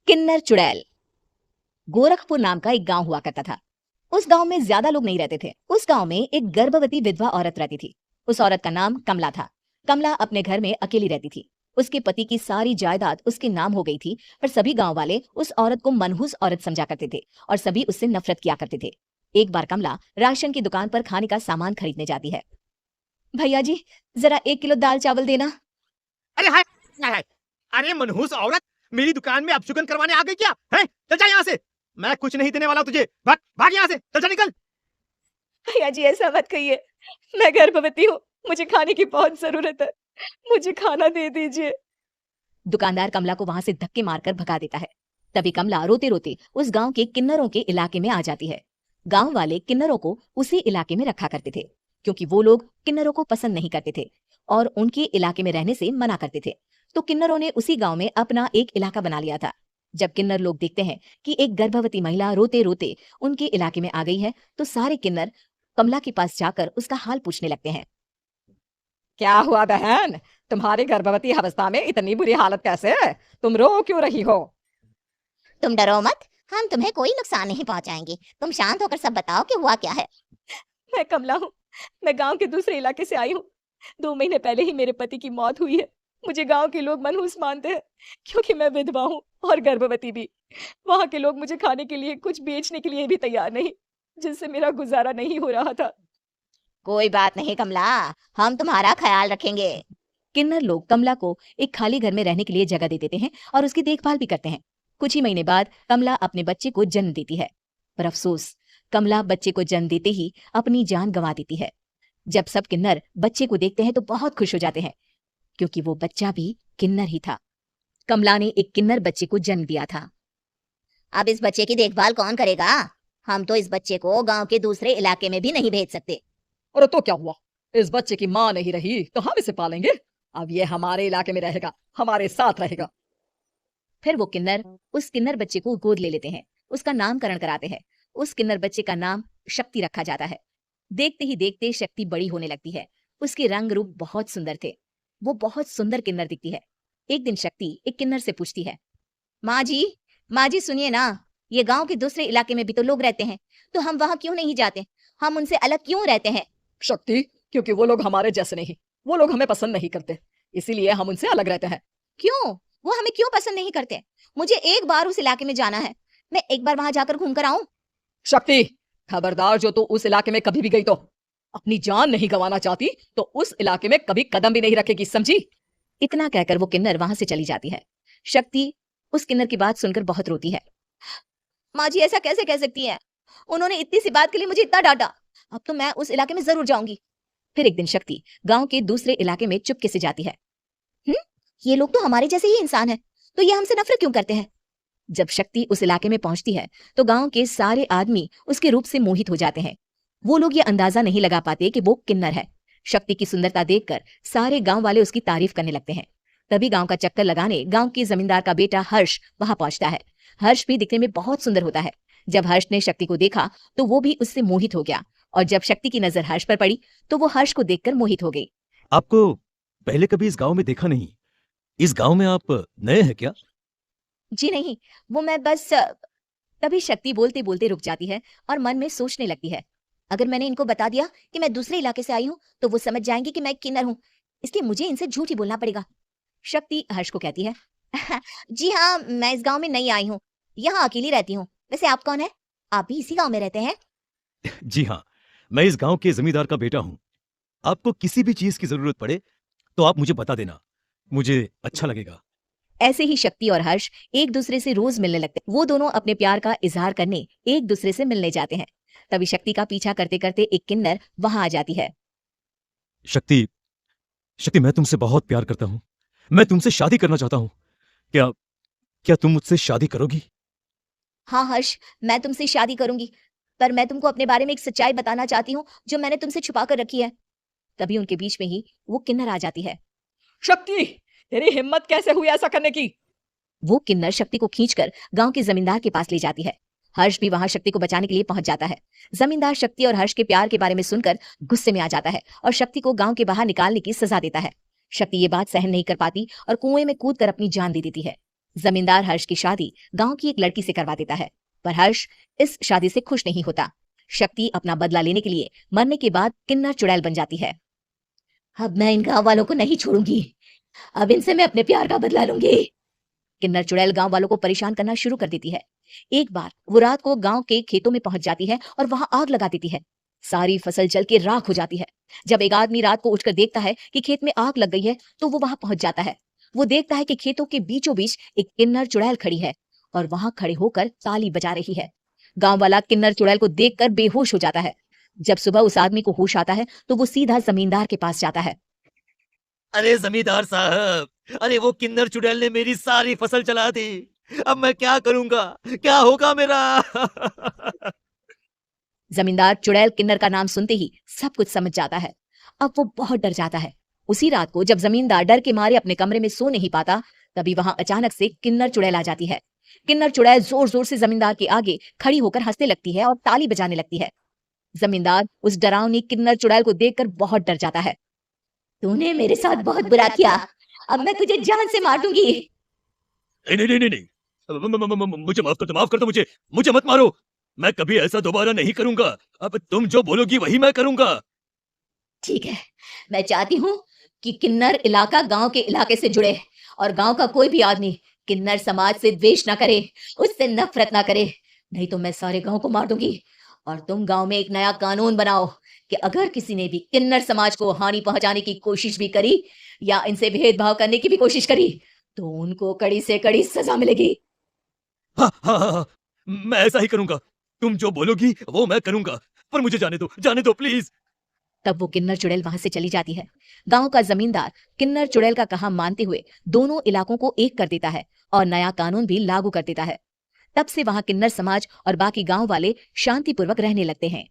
किन्नर चुड़ैल। गोरखपुर नाम का एक गांव हुआ करता था। उस गांव में ज्यादा लोग नहीं रहते थे। उस गांव में एक गर्भवती विधवा औरत रहती थी। उस औरत का नाम कमला था। कमला अपने घर में अकेली रहती थी। उसके पति की सारी जायदाद उसके नाम हो गई थी, पर सभी गांव वाले उस औरत को मनहूस औरत समझा करते थे और सभी उससे नफरत किया करते थे। एक बार कमला राशन की दुकान पर खाने का सामान खरीदने जाती है। भैया जी, जरा 1 किलो दाल चावल देना। अरे हाय हाय, अरे मनहूस औरत, मेरी दुकान में अपशुगन करवाने आ गई क्या है? चल जा यहाँ से, मैं कुछ नहीं देने वाला तुझे। भाग भाग यहाँ से, चल जा निकल। भैया जी ऐसा मत कहिए, मैं गर्भवती हूँ, मुझे खाने की बहुत जरूरत है, मुझे खाना दे दीजिए। दुकानदार कमला को वहां से धक्के मारकर भगा देता है। तभी कमला रोते रोते उस गांव के किन्नरों के इलाके में आ जाती है। गांव वाले किन्नरों को उसी इलाके में रखा करते थे, क्योंकि वो लोग किन्नरों को पसंद नहीं करते थे और उनके इलाके में रहने से मना करते थे। तो किन्नरों ने उसी गांव में अपना एक इलाका बना लिया था। जब किन्नर लोग देखते हैं कि एक गर्भवती महिला रोते रोते उनके इलाके में आ गई है, तो सारे किन्नर कमला के पास जाकर उसका हाल पूछने लगते हैं। क्या हुआ बहन, तुम्हारी गर्भवती अवस्था में इतनी बुरी हालत कैसे है? तुम रो क्यों रही हो? तुम डरो मत, हम तुम्हें कोई नुकसान नहीं पहुंचाएंगे। तुम शांत होकर सब बताओ कि हुआ क्या है। मैं कमला हूँ, मैं गांव के दूसरे इलाके से आई हूँ। 2 महीने पहले ही मेरे पति की मौत हुई है। मुझे गांव के लोग मनहूस मानते हैं, क्योंकि मैं विधवा हूँ और गर्भवती भी। वहां के लोग मुझे खाने के लिए कुछ बेचने के लिए भी तैयार नहीं, जिससे मेरा गुजारा नहीं हो रहा था। कोई बात नहीं कमला, हम तुम्हारा ख्याल रखेंगे। किन्नर लोग कमला को एक खाली घर में रहने के लिए जगह दे देते हैं और उसकी देखभाल भी करते हैं। कुछ ही महीने बाद कमला अपने बच्चे को जन्म देती है, पर अफसोस, कमला बच्चे को जन्म देते ही अपनी जान गंवा देती है। जब सब किन्नर बच्चे को देखते हैं तो बहुत खुश हो जाते हैं, क्योंकि वो बच्चा भी किन्नर ही था। कमला ने एक किन्नर बच्चे को जन्म दिया था। अब इस बच्चे की देखभाल कौन करेगा? हम तो इस बच्चे को गांव के दूसरे इलाके में भी नहीं भेज सकते। और तो क्या हुआ, इस बच्चे की माँ नहीं रही तो हम इसे पालेंगे। अब ये हमारे इलाके में रहेगा, हमारे साथ रहेगा। फिर वो किन्नर उस किन्नर बच्चे को गोद ले लेते हैं, उसका नामकरण कराते हैं। उस किन्नर बच्चे का नाम शक्ति रखा जाता है। देखते ही देखते शक्ति बड़ी होने लगती है। उसके रंग रूप बहुत सुंदर थे। वो बहुत सुंदर किन्नर दिखती है। एक दिन शक्ति एक किन्नर से पूछती है, माँ जी सुनिए ना, ये गांव के दूसरे इलाके में भी तो लोग रहते हैं, तो हम वहां क्यों नहीं जाते? हम उनसे अलग क्यों रहते हैं? शक्ति, क्योंकि वो लोग हमारे जैसे नहीं, वो लोग हमें पसंद नहीं करते, इसीलिए हम उनसे अलग रहते हैं। क्यों? वो हमें क्यों पसंद नहीं करते? मुझे एक बार उस इलाके में जाना है, मैं एक बार वहां जाकर घूम कर आऊं। शक्ति, खबरदार, जो तू उस इलाके में कभी भी गई तो अपनी जान नहीं गंवाना चाहती तो उस इलाके में कभी कदम भी नहीं रखेगी, समझी? इतना कहकर वो किन्नर वहां से चली जाती है। शक्ति उस किन्नर की बात सुनकर बहुत रोती है। माँ जी ऐसा कैसे कह सकती हैं? उन्होंने इतनी सी बात के लिए मुझे इतना डांटा। अब तो मैं उस इलाके में जरूर जाऊंगी। फिर एक दिन शक्ति गांव के दूसरे इलाके में चुपके से जाती है। ये लोग तो हमारे जैसे ही इंसान हैं, तो ये हमसे नफरत क्यों करते हैं? जब शक्ति उस इलाके में पहुंचती है तो गांव के सारे आदमी उसके रूप से मोहित हो जाते हैं। वो लोग ये अंदाजा नहीं लगा पाते कि वो किन्नर है। शक्ति की सुंदरता देखकर सारे गांव वाले उसकी तारीफ करने लगते हैं। तभी गांव का चक्कर लगाने गांव के जमींदार का बेटा हर्ष वहां पहुंचता है। हर्ष भी दिखने में बहुत सुंदर होता है। जब हर्ष ने शक्ति को देखा तो वो भी उससे मोहित हो गया, और जब शक्ति की नजर हर्ष पर पड़ी तो वो हर्ष को देखकर मोहित हो गई। आपको पहले कभी इस गांव में देखा नहीं। इस गांव में आप नए हैं क्या? जी नहीं, वो मैं बस। तभी शक्ति बोलते बोलते रुक जाती है और मन में सोचने लगती है, अगर मैंने इनको बता दिया कि मैं दूसरे इलाके से आई हूँ, तो वो समझ जाएंगे कि मैं एक किन्नर हूँ, इसलिए मुझे इनसे झूठ ही बोलना पड़ेगा। शक्ति हर्ष को कहती है, जी हाँ, मैं इस गांव में नई आई हूँ, यहाँ अकेली रहती हूँ। वैसे आप कौन है? आप भी इसी गांव में रहते हैं? जी हाँ, मैं इस गांव के जमींदार का बेटा हूँ। आपको किसी भी चीज की जरूरत पड़े तो आप मुझे बता देना, मुझे अच्छा लगेगा। ऐसे ही शक्ति और हर्ष एक दूसरे से रोज मिलने लगते। वो दोनों अपने प्यार का इजहार करने एक दूसरे से मिलने जाते हैं। तभी शक्ति का पीछा करते करते एक किन्नर वहां आ जाती है। शक्ति, शक्ति, मैं तुमसे बहुत प्यार करता हूँ। मैं तुमसे शादी करना चाहता हूँ। क्या क्या तुम मुझसे शादी करोगी? हाँ हर्ष, मैं तुमसे शादी करूंगी, पर मैं तुमको अपने बारे में एक सच्चाई बताना चाहती हूँ जो मैंने तुमसे छुपा कर रखी है। तभी उनके बीच में ही वो किन्नर आ जाती है। शक्ति, तेरी हिम्मत कैसे हुई ऐसा करने की? वो किन्नर शक्ति को खींचकर गांव के जमींदार के पास ले जाती है। हर्ष भी वहां शक्ति को बचाने के लिए पहुंच जाता है। जमींदार शक्ति और हर्ष के प्यार के बारे में सुनकर गुस्से में आ जाता है और शक्ति को गांव के बाहर निकालने की सजा देता है। शक्ति ये बात सहन नहीं कर पाती और कुएं में कूदकर अपनी जान दे देती है। जमींदार हर्ष की शादी गांव की एक लड़की से करवा देता है, पर हर्ष इस शादी से खुश नहीं होता। शक्ति अपना बदला लेने के लिए मरने के बाद किन्नर चुड़ैल बन जाती है। अब मैं इन गांव वालों को नहीं छोड़ूंगी, अब इनसे मैं अपने प्यार का बदला लूंगी। किन्नर चुड़ैल गांव वालों को परेशान करना शुरू कर देती है। एक बार वो रात को गांव के खेतों में पहुंच जाती है और वहां आग लगा देती है। सारी फसल जल के राख हो जाती है। जब एक आदमी रात को उठकर देखता है कि खेत में आग लग गई है तो वो वहां पहुंच जाता है। वो देखता है कि खेतों के बीचों बीच एक किन्नर चुड़ैल खड़ी है और वहां खड़े होकर ताली बजा रही है। गांव वाला किन्नर चुड़ैल को देखकर बेहोश हो जाता है। जब सुबह उस आदमी को होश आता है तो वो सीधा जमींदार के पास जाता है। अरे जमींदार साहब, अरे वो किन्नर चुड़ैल ने मेरी सारी फसल चला दी। अब मैं क्या करूंगा, क्या होगा मेरा? जमींदार चुड़ैल किन्नर का नाम सुनते ही सब कुछ समझ जाता है। अब वो बहुत डर जाता है। उसी रात को जब जमींदार डर के मारे अपने कमरे में सो नहीं पाता, तभी वहां अचानक से किन्नर चुड़ैल आ जाती है। किन्नर चुड़ैल जोर जोर से जमींदार के आगे खड़ी होकर हंसने लगती है और ताली बजाने लगती है। जमींदार उस डरावनी किन्नर चुड़ैल को देखकर बहुत डर जाता है। तूने मेरे साथ बहुत बुरा किया, अब मैं तुझे जान से मार दूंगी। नहीं नहीं नहीं नहीं नहीं। मुझे माफ कर दो, मुझे मत मारो। मैं कभी ऐसा दोबारा नहीं करूंगा। अब तुम जो बोलोगी वही मैं करूंगा। ठीक है, मैं चाहती हूँ कि किन्नर इलाका गांव के इलाके से जुड़े और गांव का कोई भी आदमी किन्नर समाज से द्वेष ना करे, उससे नफरत ना करे, नहीं तो मैं सारे गांव को मार दूंगी। और तुम गांव में एक नया कानून बनाओ कि अगर किसी ने भी किन्नर समाज को हानि पहुंचाने की कोशिश भी करी या इनसे भेदभाव करने की भी कोशिश करी तो उनको कड़ी से कड़ी सजा मिलेगी। हाँ हाँ हाँ हाँ, मैं ऐसा ही करूंगा। तुम जो बोलोगी वो मैं करूंगा, पर मुझे जाने दो प्लीज। तब वो किन्नर चुड़ैल वहां से चली जाती है। गांव का जमींदार किन्नर चुड़ैल का कहा मानते हुए दोनों इलाकों को एक कर देता है और नया कानून भी लागू कर देता है। तब से वहां किन्नर समाज और बाकी गांव वाले शांतिपूर्वक रहने लगते हैं।